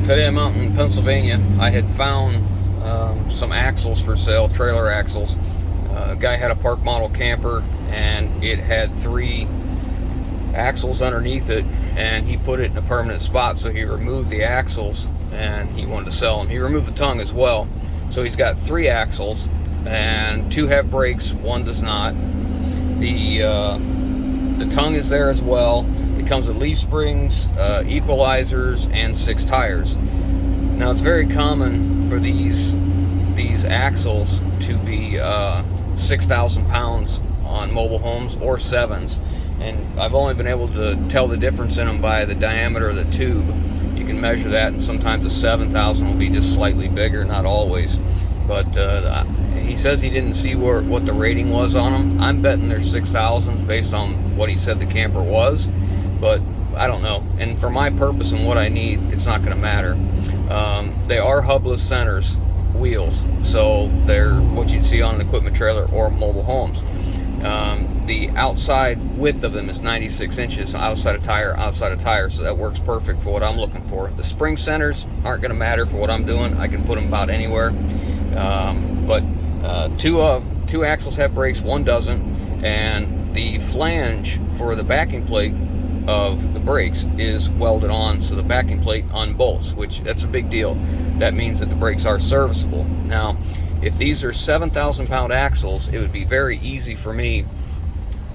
Today I'm out in Pennsylvania. I had found some axles for sale, trailer axles. A guy had a park model camper and it had 3 axles underneath it, and he put it in a permanent spot, so he removed the axles and he wanted to sell them. He removed the tongue as well. So he's got 3 axles, and 2 have brakes, 1 does not. The tongue is there as well. It comes with leaf springs, equalizers, and 6 tires. Now it's very common for these axles to be 6,000 pounds on mobile homes or 7s, and I've only been able to tell the difference in them by the diameter of the tube. You can measure that, and sometimes the 7,000 will be just slightly bigger, not always. But he says he didn't see what the rating was on them. I'm betting they're 6,000s based on what he said the camper was, but I don't know. And for my purpose and what I need, it's not going to matter. They are hubless centers wheels, so they're what you'd see on an equipment trailer or mobile homes. The outside width of them is 96 inches, outside of tire, so that works perfect for what I'm looking for. The spring centers aren't going to matter for what I'm doing. I can put them about anywhere. But two axles have brakes, 1 doesn't, and the flange for the backing plate of the brakes is welded on, so the backing plate unbolts, which that's a big deal. That means that the brakes are serviceable. Now, if these are 7,000 pound axles, it would be very easy for me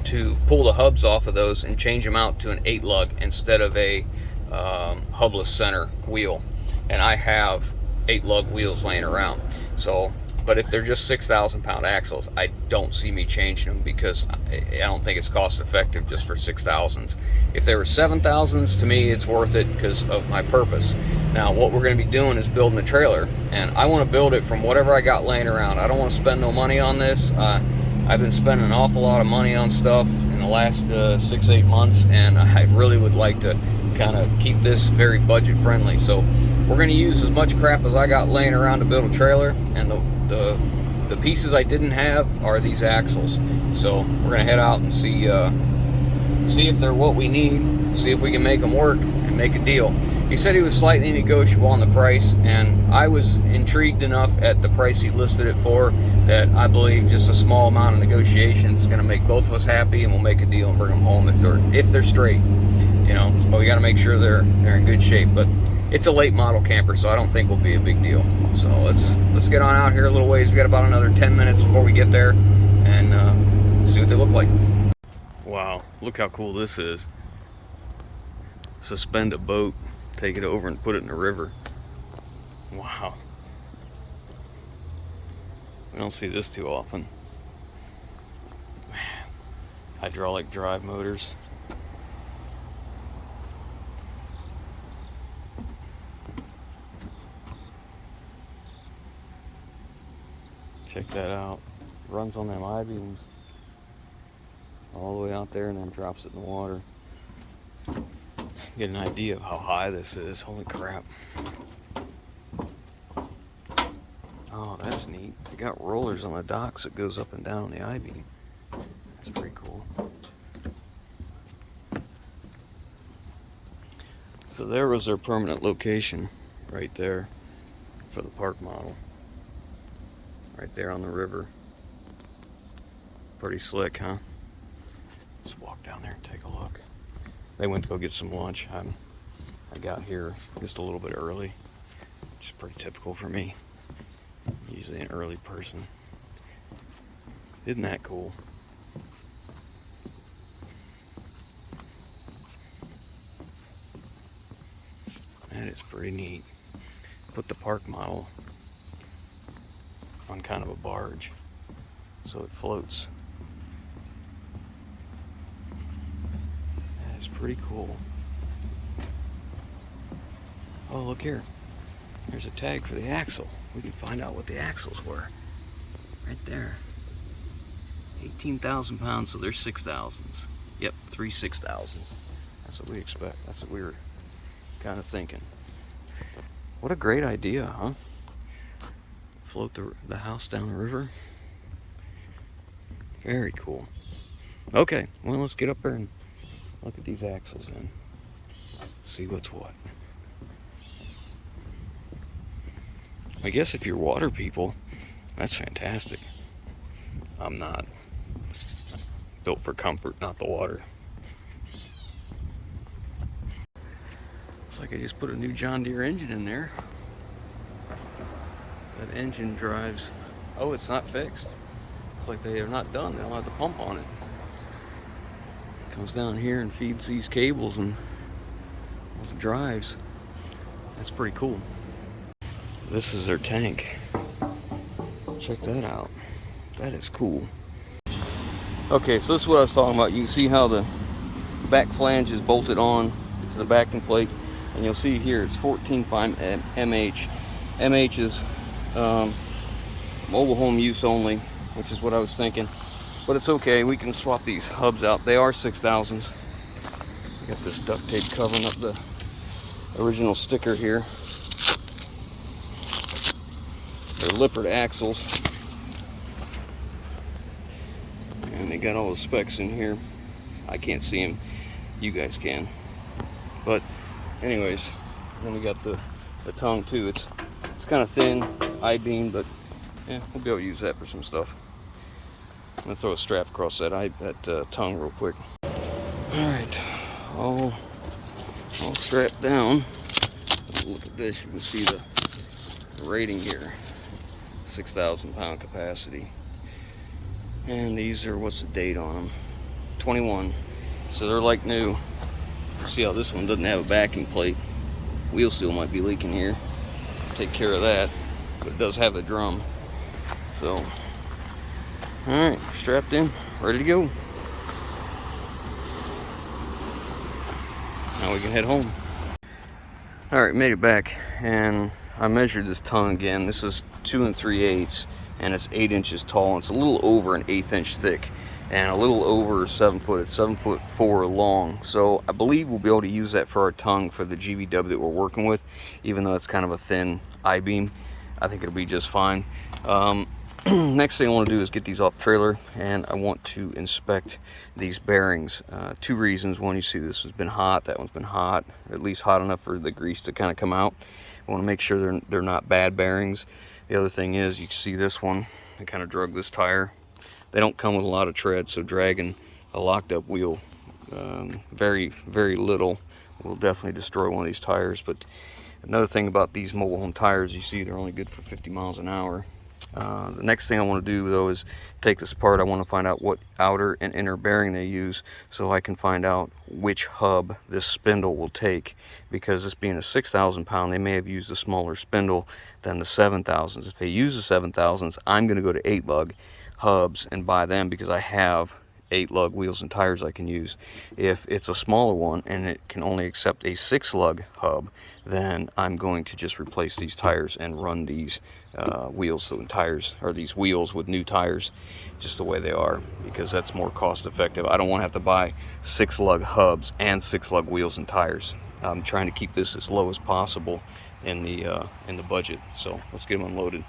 to pull the hubs off of those and change them out to an 8 lug instead of a hubless center wheel. And I have 8 lug wheels laying around. So, but if they're just 6,000 pound axles, I don't see me changing them, because I don't think it's cost effective just for 6,000s. If they were 7,000s, to me it's worth it because of my purpose. Now what we're going to be doing is building a trailer, and I want to build it from whatever I got laying around. I don't want to spend no money on this. I've been spending an awful lot of money on stuff in the last 6-8 months, and I really would like to kind of keep this very budget friendly. So we're going to use as much crap as I got laying around to build a trailer, and the pieces I didn't have are these axles. So we're going to head out and see if they're what we need, see if we can make them work and make a deal. He said he was slightly negotiable on the price, and I was intrigued enough at the price he listed it for that I believe just a small amount of negotiations is going to make both of us happy, and we'll make a deal and bring them home if they're straight. You know, but we got to make sure they're in good shape. But it's a late model camper, so I don't think will be a big deal. So let's get on out here a little ways. We got about another 10 minutes before we get there, and see what they look like. Wow, look how cool this is. Suspend a boat, take it over and put it in the river. Wow. We don't see this too often. Man, hydraulic drive motors. Check that out. Runs on them I-beams all the way out there and then drops it in the water. Get an idea of how high this is. Holy crap. Oh, that's neat. They got rollers on the docks that goes up and down on the I-beam. That's pretty cool. So there was their permanent location right there for the park model. Right there on the river. Pretty slick, huh? Let's walk down there and take a look. They went to go get some lunch. I got here just a little bit early, which is pretty typical for me. I'm usually an early person. Isn't that cool? That is pretty neat. Put the park model on kind of a barge so it floats. That is pretty cool. Oh, look here. There's a tag for the axle. We can find out what the axles were. Right there. 18,000 pounds, so they're 6,000s. Yep, 3 6,000s. That's what we expect. That's what we were kind of thinking. What a great idea, huh? Float the house down the river. Very cool. Okay, well, let's get up there and look at these axles and see what's what. I guess if you're water people, that's fantastic. I'm not. Built for comfort, not the water. Looks like I just put a new John Deere engine in there. That engine drives, oh, it's not fixed. It's like they are not done. They don't have the pump on it. Comes down here and feeds these cables and it drives. That's pretty cool. This is their tank. Check that out. That is cool. Okay, so this is what I was talking about. You can see how the back flange is bolted on to the backing plate, and you'll see here it's 14.5 MH. MH is mobile home use only, which is what I was thinking, but it's okay. We can swap these hubs out. They are 6000s. Got this duct tape covering up the original sticker here. They're Lippert axles, and they got all the specs in here. I can't see them, you guys can, but anyways, then we got the tongue too. It's kind of thin, I-beam, but yeah, we'll be able to use that for some stuff. I'm gonna throw a strap across that tongue real quick. All right, all strapped down. Look at this, you can see the rating here. 6,000 pound capacity, and these are, what's the date on them? 21. So they're like new. See how this one doesn't have a backing plate. Wheel seal might be leaking here. Take care of that, but it does have a drum. So all right, strapped in, ready to go. Now we can head home. All right, made it back, and I measured this tongue again. This is 2 3/8, and it's 8 inches tall, and it's a little over an 1/8 inch thick, and a little over 7 foot. It's 7'4" long. So I believe we'll be able to use that for our tongue for the GVW that we're working with, even though it's kind of a thin I-beam. I think it'll be just fine. Next thing I want to do is get these off trailer, and I want to inspect these bearings. 2 reasons. One, you see this has been hot, that one's been hot, at least hot enough for the grease to kind of come out. I want to make sure they're not bad bearings. The other thing is, you can see this one, I kind of drug this tire. They don't come with a lot of tread, so dragging a locked up wheel very, very little will definitely destroy one of these tires. But another thing about these mobile home tires, you see they're only good for 50 miles an hour. The next thing I want to do though is take this apart. I want to find out what outer and inner bearing they use, so I can find out which hub this spindle will take, because this being a 6,000 pound, they may have used a smaller spindle than the 7,000s. If they use the 7,000s, I'm going to go to 8 lug hubs and buy them, because I have 8 lug wheels and tires I can use. If it's a smaller one and it can only accept a 6 lug hub, then I'm going to just replace these tires and run these wheels and tires, or these wheels with new tires just the way they are, because that's more cost effective. I don't want to have to buy 6 lug hubs and 6 lug wheels and tires. I'm trying to keep this as low as possible in the budget. So let's get them unloaded.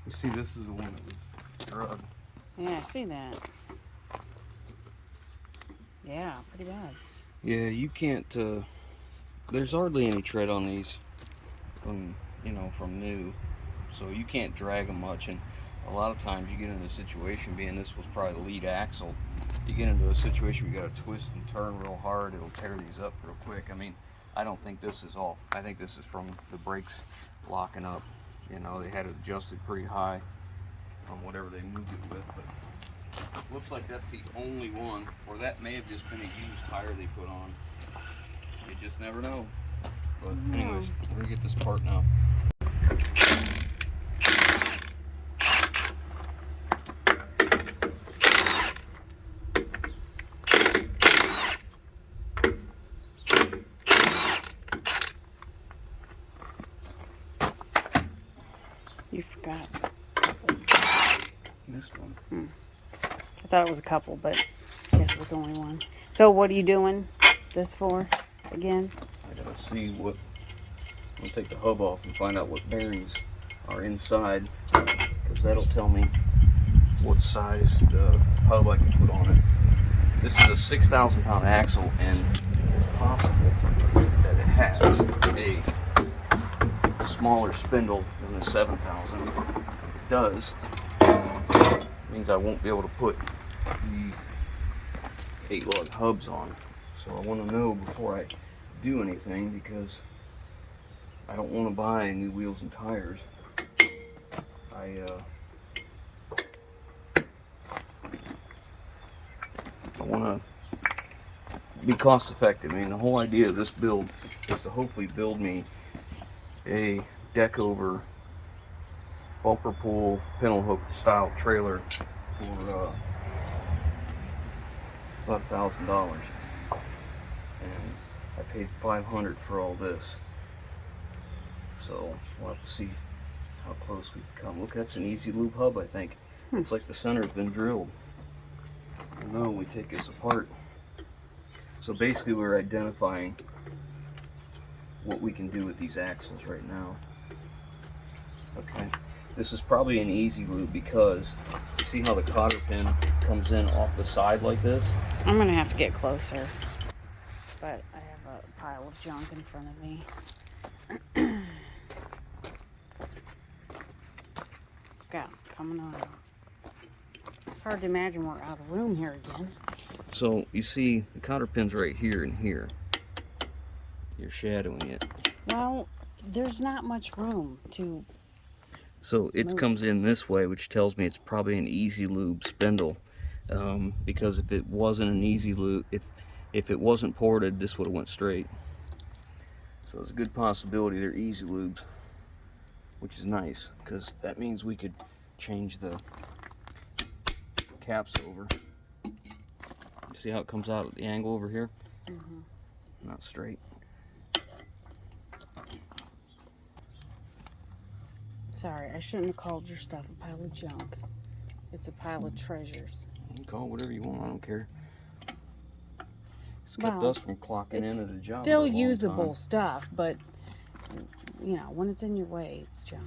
You see, this is the one that was drugged. Yeah, I see that. Yeah, pretty bad. Yeah, you can't, there's hardly any tread on these from new, so you can't drag them much, and a lot of times you get into a situation, being this was probably the lead axle, you get into a situation where you got to twist and turn real hard, it'll tear these up real quick. I mean, I don't think this is off. I think this is from the brakes locking up. You know, they had it adjusted pretty high on whatever they moved it with, but looks like that's the only one, or that may have just been a used tire they put on. You just never know. But anyways, we're gonna get this part now. You forgot. Missed one. I thought it was a couple, but I guess it was only one. So what are you doing this for again? I gotta see what. I'll take the hub off and find out what bearings are inside, because that'll tell me what size the hub I can put on it. This is a 6,000 pound axle, and it's possible that it has a smaller spindle than the 7,000. If it does, it means I won't be able to put the 8-lug hubs on. So I want to know before I do anything, because I don't want to buy new wheels and tires. I want to be cost effective. I mean, the whole idea of this build is to hopefully build me a Deckover bumper pull pintle hook style trailer for about $1,000, and I paid $500 for all this. So we'll have to see how close we can come. Look, that's an easy lube hub, I think. It's like the center's been drilled. No, we take this apart. So basically we're identifying what we can do with these axles right now. Okay, this is probably an easy lube because you see how the cotter pin comes in off the side like this? I'm gonna have to get closer, but I have a pile of junk in front of me. Look out, coming on. It's hard to imagine we're out of room here again. So you see the cotter pin's right here and here. You're shadowing it. Well, there's not much room to. So it comes in this way, which tells me it's probably an easy lube spindle. Because if it wasn't an easy lube, if it wasn't ported, this would have went straight. So it's a good possibility they're easy lubes, which is nice, because that means we could change the caps over. See how it comes out at the angle over here? Not straight. Sorry, I shouldn't have called your stuff a pile of junk. It's a pile of treasures. You can call it whatever you want, I don't care. It's kept Well, us from clocking in at a job. Still for a long usable time. stuff, but you know, when it's in your way, it's junk.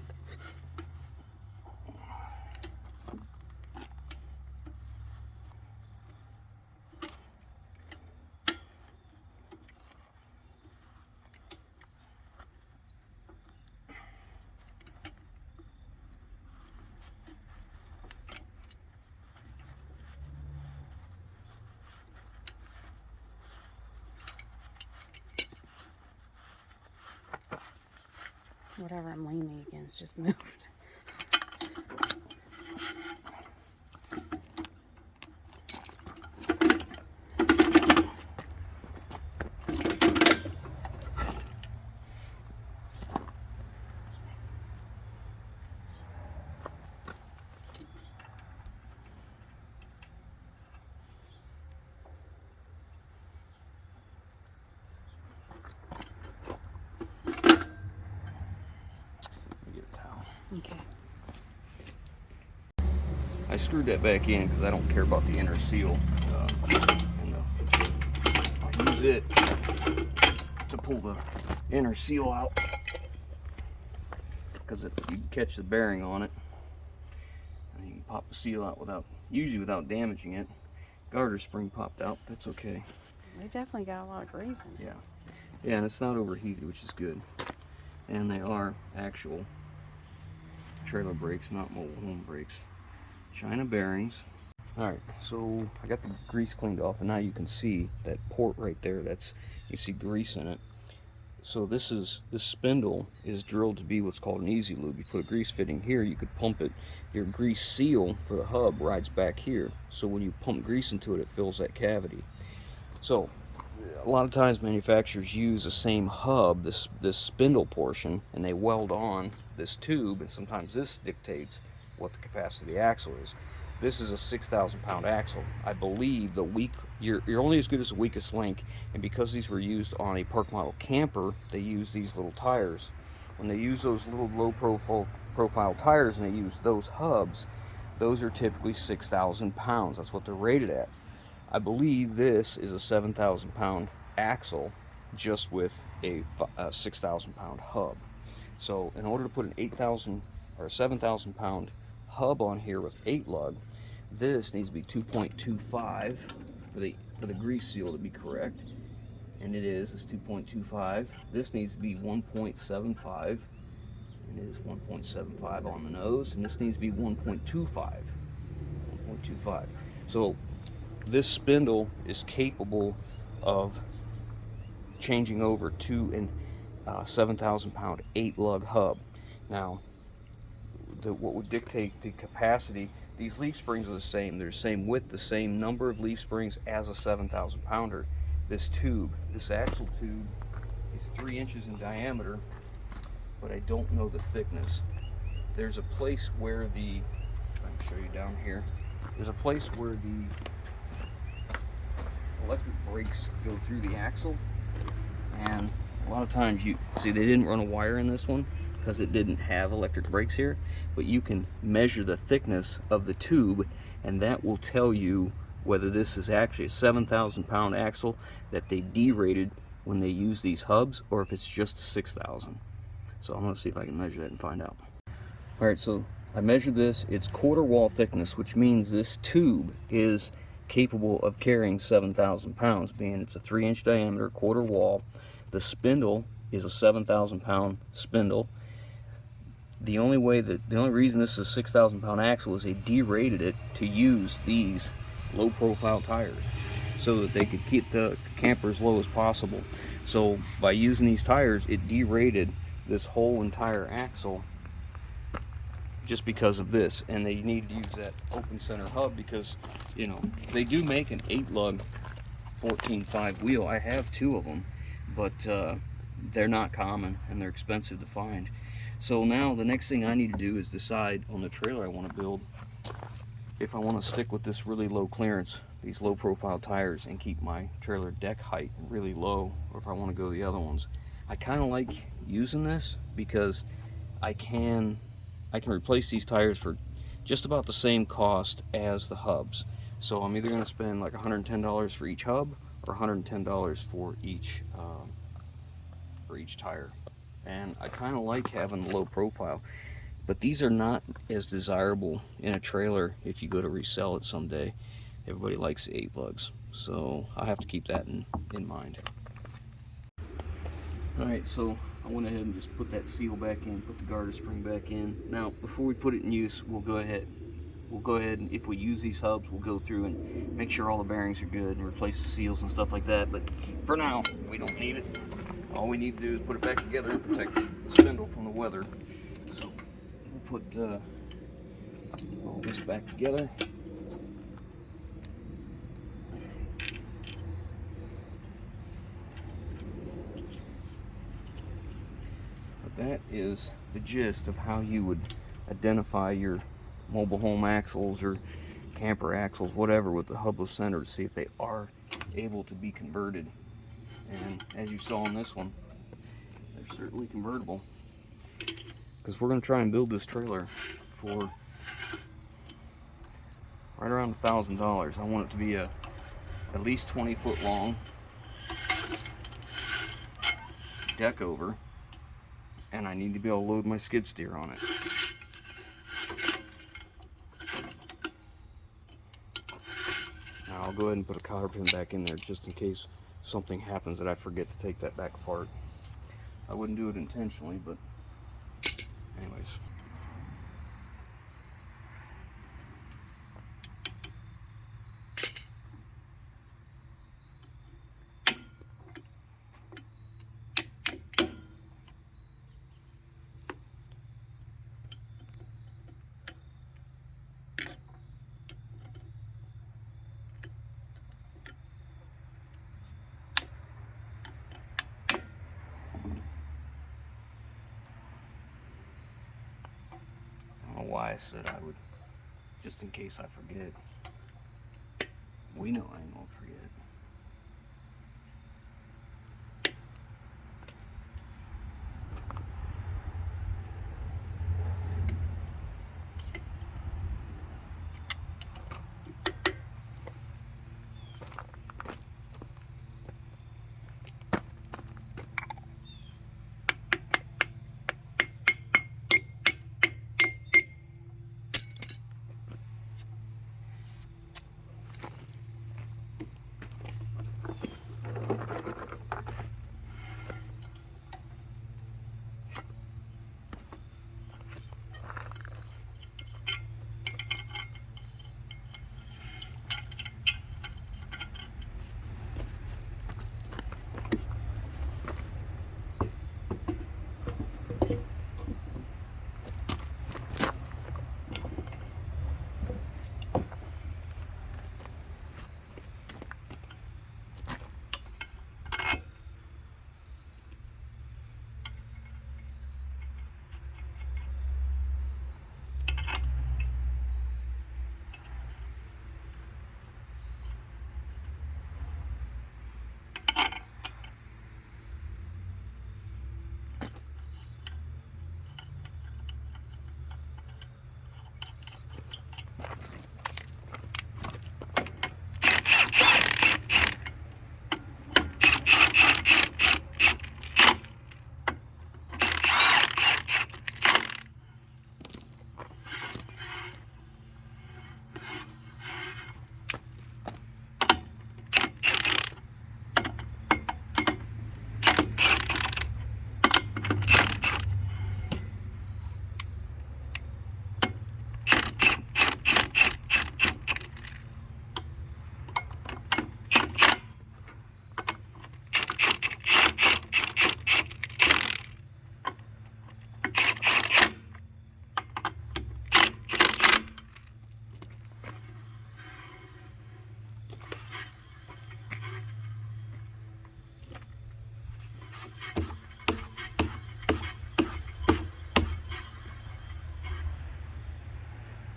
Whatever I'm leaning against just moved. Okay. I screwed that back in because I don't care about the inner seal. I use it to pull the inner seal out because you can catch the bearing on it, and you can pop the seal out usually without damaging it. Garter spring popped out. That's okay. They definitely got a lot of grease in it. Yeah, and it's not overheated, which is good. And they are actual trailer brakes, not mobile home brakes. China bearings. Alright, so I got the grease cleaned off, and now you can see that port right there. You see grease in it. So this spindle is drilled to be what's called an easy lube. You put a grease fitting here, you could pump it. Your grease seal for the hub rides back here. So when you pump grease into it, it fills that cavity. So a lot of times manufacturers use the same hub, this spindle portion, and they weld on this tube, and sometimes this dictates what the capacity of the axle is. This is a 6,000 pound axle. I believe you're only as good as the weakest link, and because these were used on a park model camper, they use these little tires. When they use those little low profile tires and they use those hubs, those are typically 6,000 pounds. That's what they're rated at. I believe this is a 7,000 pound axle just with a 6,000 pound hub. So in order to put an 8,000 or 7,000 pound hub on here with 8 lug, this needs to be 2.25 for the grease seal to be correct, and it's 2.25. This needs to be 1.75, and it is 1.75 on the nose, and this needs to be 1.25. So this spindle is capable of changing over to a 7,000 pound 8 lug hub. Now, what would dictate the capacity, these leaf springs are the same. They're the same width, the same number of leaf springs as a 7,000 pounder. This axle tube is 3 inches in diameter, but I don't know the thickness. There's a place where I can show you down here. There's a place where the electric brakes go through the axle, and a lot of times you see they didn't run a wire in this one because it didn't have electric brakes here, but you can measure the thickness of the tube, and that will tell you whether this is actually a 7,000 pound axle that they derated when they use these hubs, or if it's just 6,000. So I'm going to see if I can measure that and find out. Alright, so I measured this. It's quarter wall thickness, which means this tube is capable of carrying 7,000 pounds, being it's a 3-inch diameter quarter wall. The spindle is a 7,000 pound spindle. The only reason this is a 6,000 pound axle is they derated it to use these low profile tires so that they could keep the camper as low as possible. So by using these tires, it derated this whole entire axle just because of this, and they need to use that open center hub because, you know, they do make an 8 lug 14.5 wheel. I have 2 of them, but they're not common and they're expensive to find. So now the next thing I need to do is decide on the trailer I want to build if I want to stick with this really low clearance, these low profile tires, and keep my trailer deck height really low, or if I want to go the other ones. I kind of like using this because I can replace these tires for just about the same cost as the hubs. So I'm either going to spend like $110 for each hub or $110 for each tire. And I kind of like having the low profile, but these are not as desirable in a trailer if you go to resell it someday. Everybody likes the 8 lugs, so I have to keep that in mind. Alright, so I went ahead and just put that seal back in, put the garter spring back in. Now, before we put it in use, we'll go ahead and if we use these hubs, we'll go through and make sure all the bearings are good and replace the seals and stuff like that. But for now, we don't need it. All we need to do is put it back together and protect the spindle from the weather. So we'll put all this back together. But that is the gist of how you would identify your mobile home axles or camper axles, whatever, with the hubless center to see if they are able to be converted. And as you saw on this one, they're certainly convertible, because we're going to try and build this trailer for right around $1,000. I want it to be at least 20 foot long, Deckover, and I need to be able to load my skid steer on it. Now I'll go ahead and put a cotter pin back in there just in case something happens that I forget to take that back apart. I wouldn't do it intentionally, but anyways. why I said I would, just in case I forget. We know I ain't gonna forget.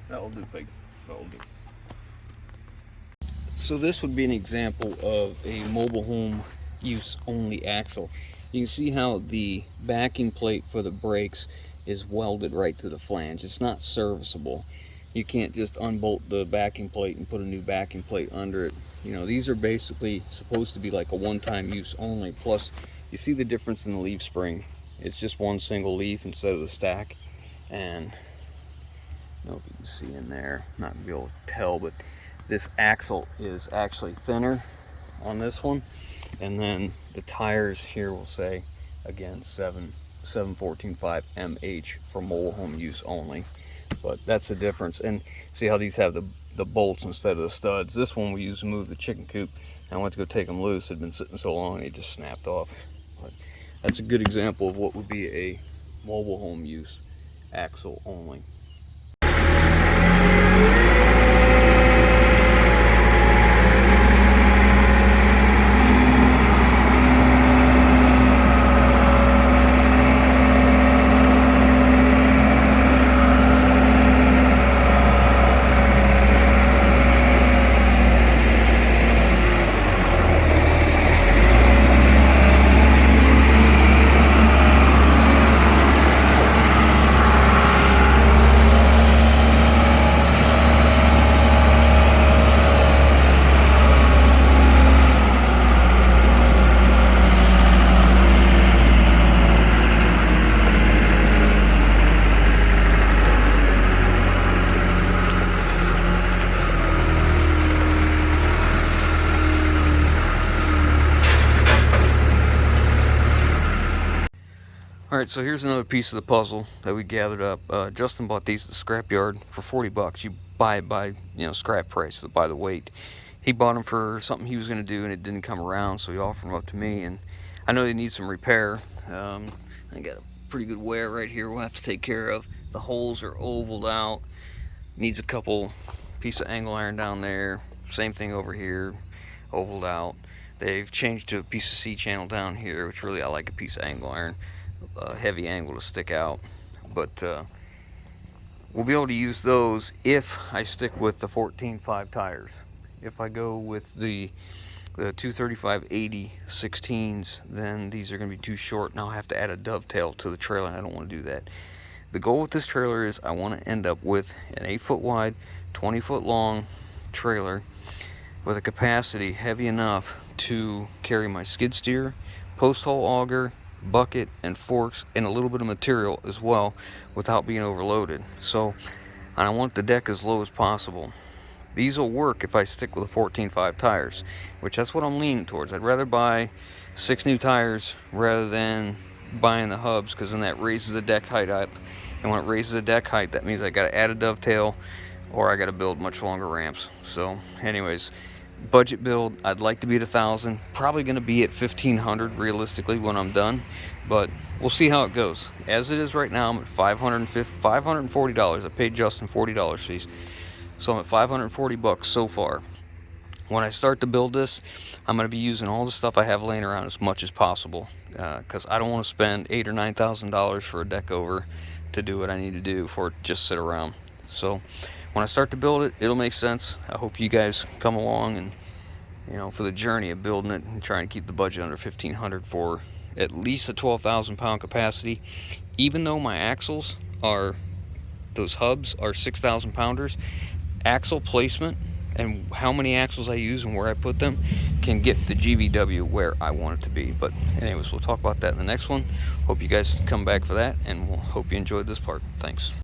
That'll do, pig. That'll do. So this would be an example of a mobile home use only axle. You can see how the backing plate for the brakes is welded right to the flange. It's not serviceable. You can't just unbolt the backing plate and put a new backing plate under it. You know, these are basically supposed to be like a one-time use only. Plus, you see the difference in the leaf spring. It's just one single leaf instead of the stack. And I don't know if you can see in there, not gonna be able to tell, but this axle is actually thinner on this one, and then the tires here will say again 7/14/5 MH for mobile home use only. But that's the difference. And see how these have the bolts instead of the studs. This one we used to move the chicken coop, and I went to go take them loose. It had been sitting so long it just snapped off. But that's a good example of what would be a mobile home use axle only. Alright, so here's another piece of the puzzle that we gathered up. Justin bought these at the scrapyard for 40 bucks. You buy it by, scrap price, by the weight. He bought them for something he was going to do and it didn't come around, so he offered them up to me. And I know they need some repair. I got a pretty good wear right here we'll have to take care of. The holes are ovaled out. Needs a couple piece of angle iron down there. Same thing over here, ovaled out. They've changed to a piece of C-channel down here, which really I like a piece of angle iron. Heavy angle to stick out, but we'll be able to use those if I stick with the 14.5 tires. If I go with the 235/80 16s, then these are going to be too short, and I'll have to add a dovetail to the trailer, and I don't want to do that. The goal with this trailer is I want to end up with an 8-foot wide, 20-foot long trailer with a capacity heavy enough to carry my skid steer, post hole auger, bucket, and forks, and a little bit of material as well without being overloaded. So, and I want the deck as low as possible. These will work if I stick with the 14.5 tires, which that's what I'm leaning towards. I'd rather buy 6 new tires rather than buying the hubs, because then that raises the deck height up, and when it raises the deck height, that means I got to add a dovetail or I got to build much longer ramps. So anyways, budget build, I'd like to be at 1,000, probably going to be at 1,500 realistically when I'm done, but we'll see how it goes. As it is right now, I'm at $540. I paid Justin $40 fees, so I'm at 540 bucks so far. When I start to build this, I'm going to be using all the stuff I have laying around as much as possible, because I don't want to spend $8,000 or $9,000 for a Deckover to do what I need to do for it just sit around. So when I start to build it, it'll make sense. I hope you guys come along and, you know, for the journey of building it and trying to keep the budget under 1,500 for at least a 12,000 pound capacity. Even though my axles are, those hubs are 6,000 pounders, axle placement and how many axles I use and where I put them can get the GVW where I want it to be. But anyways, we'll talk about that in the next one. Hope you guys come back for that, and we'll hope you enjoyed this part. Thanks.